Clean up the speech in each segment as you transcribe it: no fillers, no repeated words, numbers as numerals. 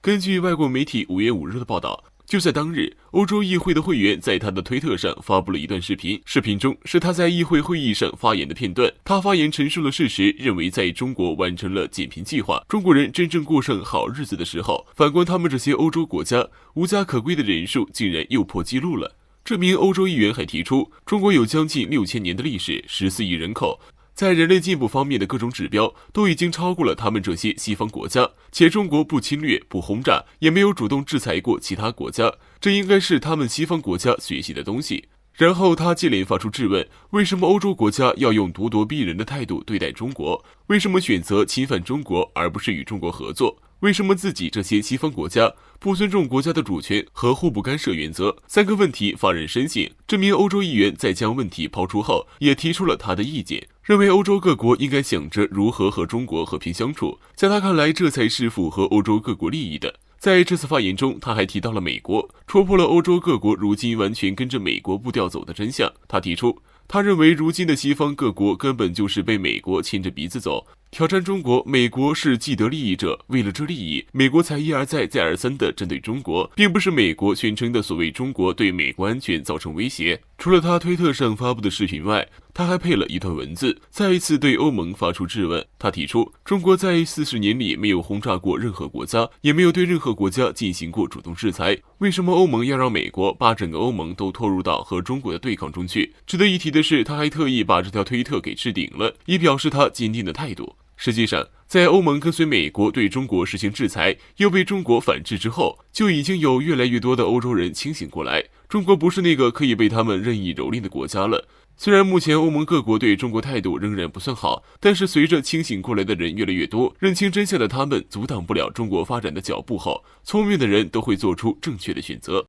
根据外国媒体5月5日的报道，就在当日，欧洲议会的会员在他的推特上发布了一段视频，视频中是他在议会会议上发言的片段。他发言陈述了事实，认为在中国完成了减贫计划，中国人真正过上好日子的时候，反观他们这些欧洲国家，无家可归的人数竟然又破纪录了。这名欧洲议员还提出，中国有将近6000年的历史，14亿人口，在人类进步方面的各种指标都已经超过了他们这些西方国家，且中国不侵略、不轰炸，也没有主动制裁过其他国家，这应该是他们西方国家学习的东西。然后他接连发出质问，为什么欧洲国家要用咄咄逼人的态度对待中国？为什么选择侵犯中国而不是与中国合作？为什么自己这些西方国家不尊重国家的主权和互不干涉原则？3个问题发人深省。这名欧洲议员在将问题抛出后，也提出了他的意见，认为欧洲各国应该想着如何和中国和平相处，在他看来，这才是符合欧洲各国利益的。在这次发言中，他还提到了美国，戳破了欧洲各国如今完全跟着美国步调走的真相。他提出，他认为如今的西方各国根本就是被美国牵着鼻子走，挑战中国，美国是既得利益者，为了这利益，美国才一而再再而三地针对中国，并不是美国宣称的所谓中国对美国安全造成威胁。除了他推特上发布的视频外，他还配了一段文字，再一次对欧盟发出质问。他提出，中国在40年里没有轰炸过任何国家，也没有对任何国家进行过主动制裁，为什么欧盟要让美国把整个欧盟都拖入到和中国的对抗中去？值得一提的是，他还特意把这条推特给置顶了，以表示他坚定的态度。实际上，在欧盟跟随美国对中国实行制裁，又被中国反制之后，就已经有越来越多的欧洲人清醒过来，中国不是那个可以被他们任意蹂躏的国家了。虽然目前欧盟各国对中国态度仍然不算好，但是随着清醒过来的人越来越多，认清真相的他们阻挡不了中国发展的脚步后，聪明的人都会做出正确的选择。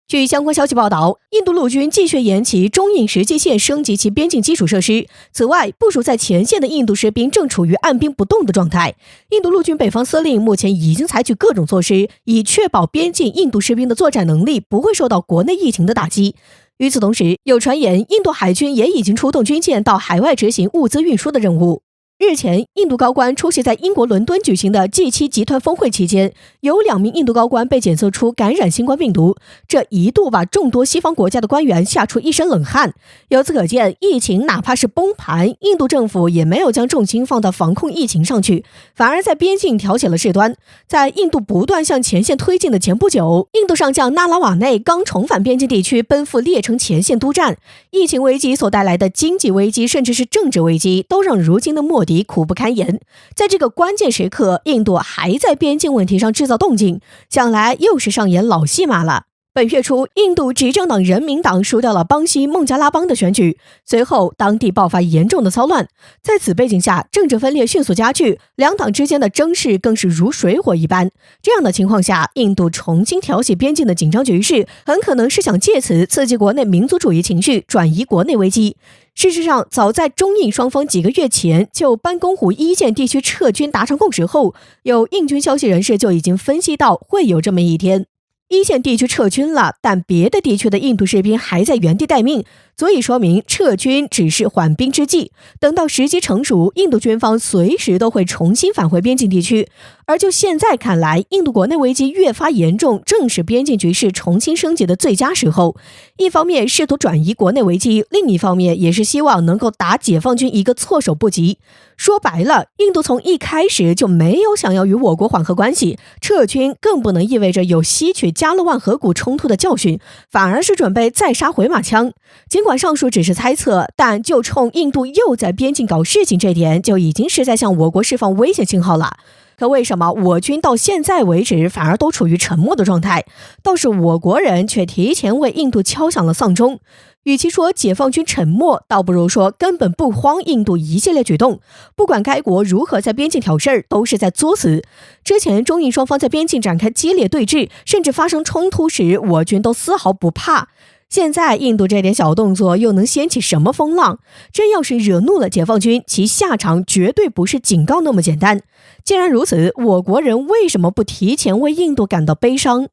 据相关消息报道，印度陆军继续沿其中印实际线升级其边境基础设施。此外，部署在前线的印度士兵正处于按兵不动的状态。印度陆军北方司令目前已经采取各种措施，以确保边境印度士兵的作战能力不会受到国内疫情的打击。与此同时，有传言印度海军也已经出动军舰到海外执行物资运输的任务。日前，印度高官出席在英国伦敦举行的 G7 集团峰会期间，有2名印度高官被检测出感染新冠病毒，这一度把众多西方国家的官员吓出一身冷汗。由此可见，疫情哪怕是崩盘，印度政府也没有将重心放到防控疫情上去，反而在边境挑起了事端。在印度不断向前线推进的前不久，印度上将纳拉瓦内刚重返边境地区，奔赴列城前线督战。疫情危机所带来的经济危机，甚至是政治危机，都让如今的莫迪苦不堪言。在这个关键时刻，印度还在边境问题上制造动静，想来又是上演老戏码了。本月初，印度执政党人民党输掉了邦西孟加拉邦的选举，随后当地爆发严重的骚乱。在此背景下，政治分裂迅速加剧，两党之间的争势更是如水火一般。这样的情况下，印度重新挑起边境的紧张局势，很可能是想借此刺激国内民族主义情绪，转移国内危机。事实上，早在中印双方几个月前就班公湖一线地区撤军达成共识后，有印军消息人士就已经分析到会有这么一天。一线地区撤军了，但别的地区的印度士兵还在原地待命，足以说明撤军只是缓兵之计。等到时机成熟，印度军方随时都会重新返回边境地区。而就现在看来，印度国内危机越发严重，正是边境局势重新升级的最佳时候。一方面试图转移国内危机，另一方面也是希望能够打解放军一个措手不及。说白了，印度从一开始就没有想要与我国缓和关系，撤军更不能意味着有吸取加勒万河谷冲突的教训，反而是准备再杀回马枪。尽管上述只是猜测，但就冲印度又在边境搞事情这点，就已经是在向我国释放危险信号了。可为什么我军到现在为止反而都处于沉默的状态？倒是我国人却提前为印度敲响了丧钟。与其说解放军沉默，倒不如说根本不慌印度一系列举动。不管该国如何在边境挑事儿，都是在作死。之前中印双方在边境展开激烈对峙，甚至发生冲突时，我军都丝毫不怕。现在印度这点小动作又能掀起什么风浪？真要是惹怒了解放军，其下场绝对不是警告那么简单。既然如此，我国人为什么不提前为印度感到悲伤？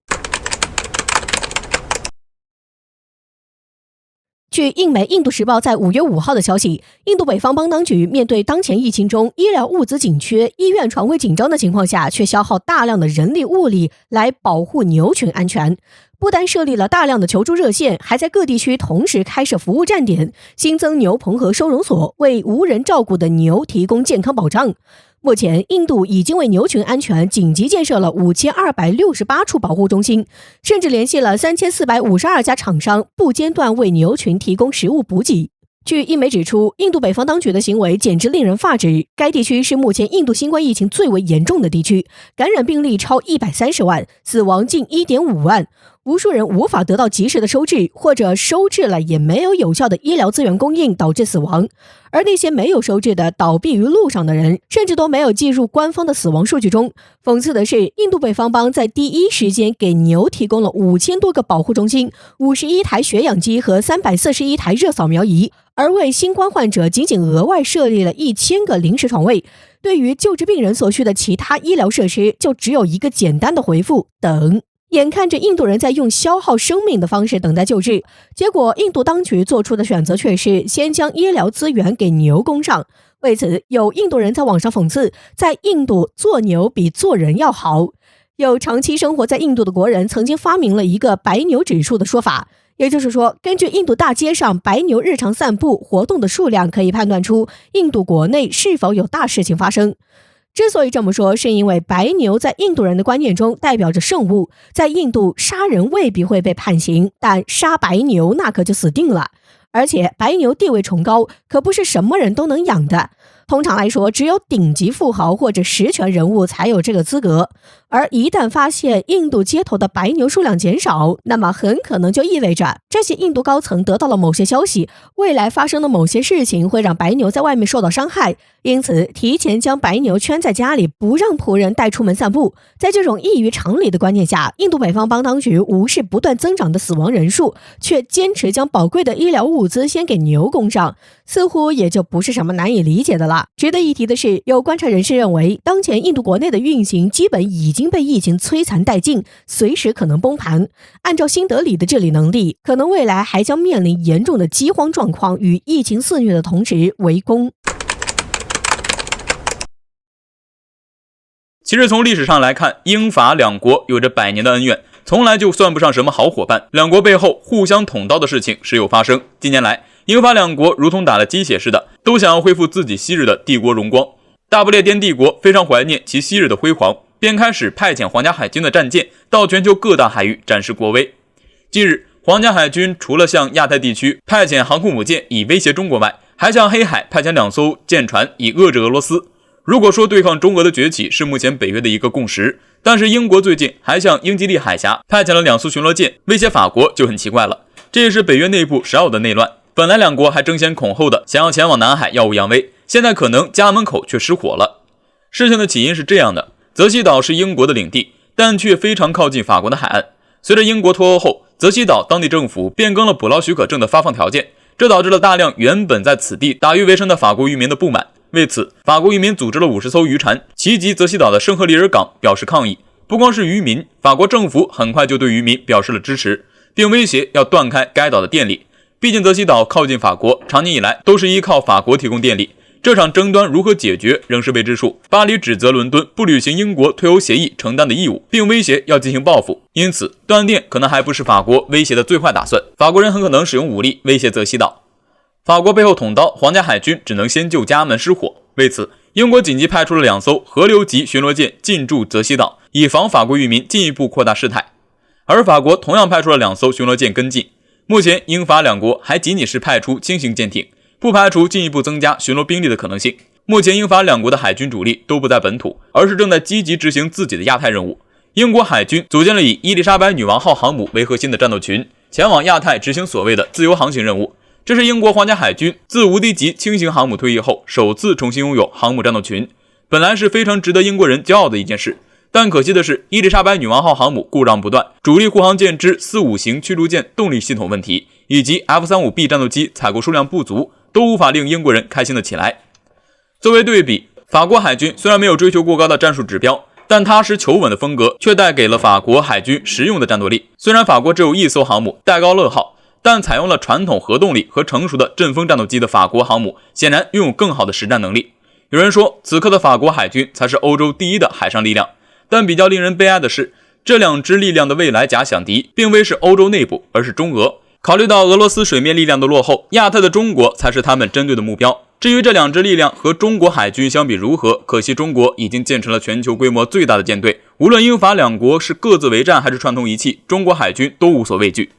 据印媒《印度时报》在5月5号的消息，印度北方邦当局面对当前疫情中医疗物资紧缺、医院床位紧张的情况下，却消耗大量的人力物力来保护牛群安全。不但设立了大量的求助热线，还在各地区同时开设服务站点，新增牛棚和收容所，为无人照顾的牛提供健康保障。目前，印度已经为牛群安全紧急建设了5268处保护中心，甚至联系了3452家厂商，不间断为牛群提供食物补给。据印媒指出，印度北方当局的行为简直令人发指。该地区是目前印度新冠疫情最为严重的地区，感染病例超130万，死亡近1.5万。无数人无法得到及时的收治，或者收治了也没有有效的医疗资源供应，导致死亡。而那些没有收治的倒闭于路上的人，甚至都没有计入官方的死亡数据中。讽刺的是，印度北方邦在第一时间给牛提供了5000多个保护中心、51台血氧机和341台热扫描仪，而为新冠患者仅仅额外设立了1000个临时床位。对于救治病人所需的其他医疗设施，就只有一个简单的回复：等。眼看着印度人在用消耗生命的方式等待救治，结果印度当局做出的选择却是先将医疗资源给牛供上。为此，有印度人在网上讽刺，在印度做牛比做人要好。有长期生活在印度的国人曾经发明了一个白牛指数的说法，也就是说，根据印度大街上白牛日常散步活动的数量，可以判断出印度国内是否有大事情发生。之所以这么说，是因为白牛在印度人的观念中代表着圣物，在印度杀人未必会被判刑，但杀白牛那可就死定了。而且白牛地位崇高，可不是什么人都能养的。通常来说，只有顶级富豪或者实权人物才有这个资格。而一旦发现印度街头的白牛数量减少，那么很可能就意味着这些印度高层得到了某些消息，未来发生的某些事情会让白牛在外面受到伤害，因此提前将白牛圈在家里，不让仆人带出门散步。在这种异于常理的观念下，印度北方邦当局无视不断增长的死亡人数，却坚持将宝贵的医疗物资先给牛供上，似乎也就不是什么难以理解的了。值得一提的是，有观察人士认为，当前印度国内的运行基本已经被疫情摧残殆尽，随时可能崩盘。按照新德里的治理能力，可能未来还将面临严重的饥荒状况，与疫情肆虐的同时围攻。其实从历史上来看，英法两国有着100年的恩怨，从来就算不上什么好伙伴。两国背后互相捅刀的事情时有发生。近年来，英法两国如同打了鸡血似的，都想要恢复自己昔日的帝国荣光。大不列颠帝国非常怀念其昔日的辉煌，便开始派遣皇家海军的战舰到全球各大海域展示国威。近日，皇家海军除了向亚太地区派遣航空母舰以威胁中国外，还向黑海派遣2艘舰船以遏制俄罗斯。如果说对抗中俄的崛起是目前北约的一个共识，但是英国最近还向英吉利海峡派遣了2艘巡逻舰威胁法国，就很奇怪了。这也是北约内部少有的内乱。本来两国还争先恐后的想要前往南海耀武扬威，现在可能家门口却失火了。事情的起因是这样的，泽西岛是英国的领地，但却非常靠近法国的海岸。随着英国脱欧后，泽西岛当地政府变更了捕捞许可证的发放条件，这导致了大量原本在此地打鱼为生的法国渔民的不满。为此，法国渔民组织了50艘渔船齐集泽西岛的圣赫利尔港表示抗议。不光是渔民，法国政府很快就对渔民表示了支持，并威胁要断开该岛的电力。毕竟泽西岛靠近法国，长年以来都是依靠法国提供电力。这场争端如何解决仍是未知数。巴黎指责伦敦不履行英国退欧协议承担的义务，并威胁要进行报复。因此，断电可能还不是法国威胁的最坏打算，法国人很可能使用武力威胁泽西岛。法国背后捅刀，皇家海军只能先救家门失火。为此，英国紧急派出了2艘河流级巡逻舰进驻泽西岛，以防法国渔民进一步扩大事态。而法国同样派出了2艘巡逻舰跟进。目前，英法两国还仅仅是派出轻型舰艇，不排除进一步增加巡逻兵力的可能性。目前，英法两国的海军主力都不在本土，而是正在积极执行自己的亚太任务。英国海军组建了以伊丽莎白女王号航母为核心的战斗群，前往亚太执行所谓的自由航行任务。这是英国皇家海军自无敌级轻型航母退役后首次重新拥有航母战斗群，本来是非常值得英国人骄傲的一件事。但可惜的是，伊丽莎白女王号航母故障不断，主力护航舰之45型驱逐舰动力系统问题，以及 F-35B 战斗机采购数量不足，都无法令英国人开心的起来。作为对比，法国海军虽然没有追求过高的战术指标，但踏实求稳的风格却带给了法国海军实用的战斗力。虽然法国只有1艘航母戴高乐号，但采用了传统核动力和成熟的阵风战斗机的法国航母，显然拥有更好的实战能力。有人说，此刻的法国海军才是欧洲第一的海上力量，但比较令人悲哀的是，这两支力量的未来假想敌并非是欧洲内部，而是中俄。考虑到俄罗斯水面力量的落后，亚太的中国才是他们针对的目标。至于这两支力量和中国海军相比如何，可惜中国已经建成了全球规模最大的舰队，无论英法两国是各自为战还是串通一气，中国海军都无所畏惧。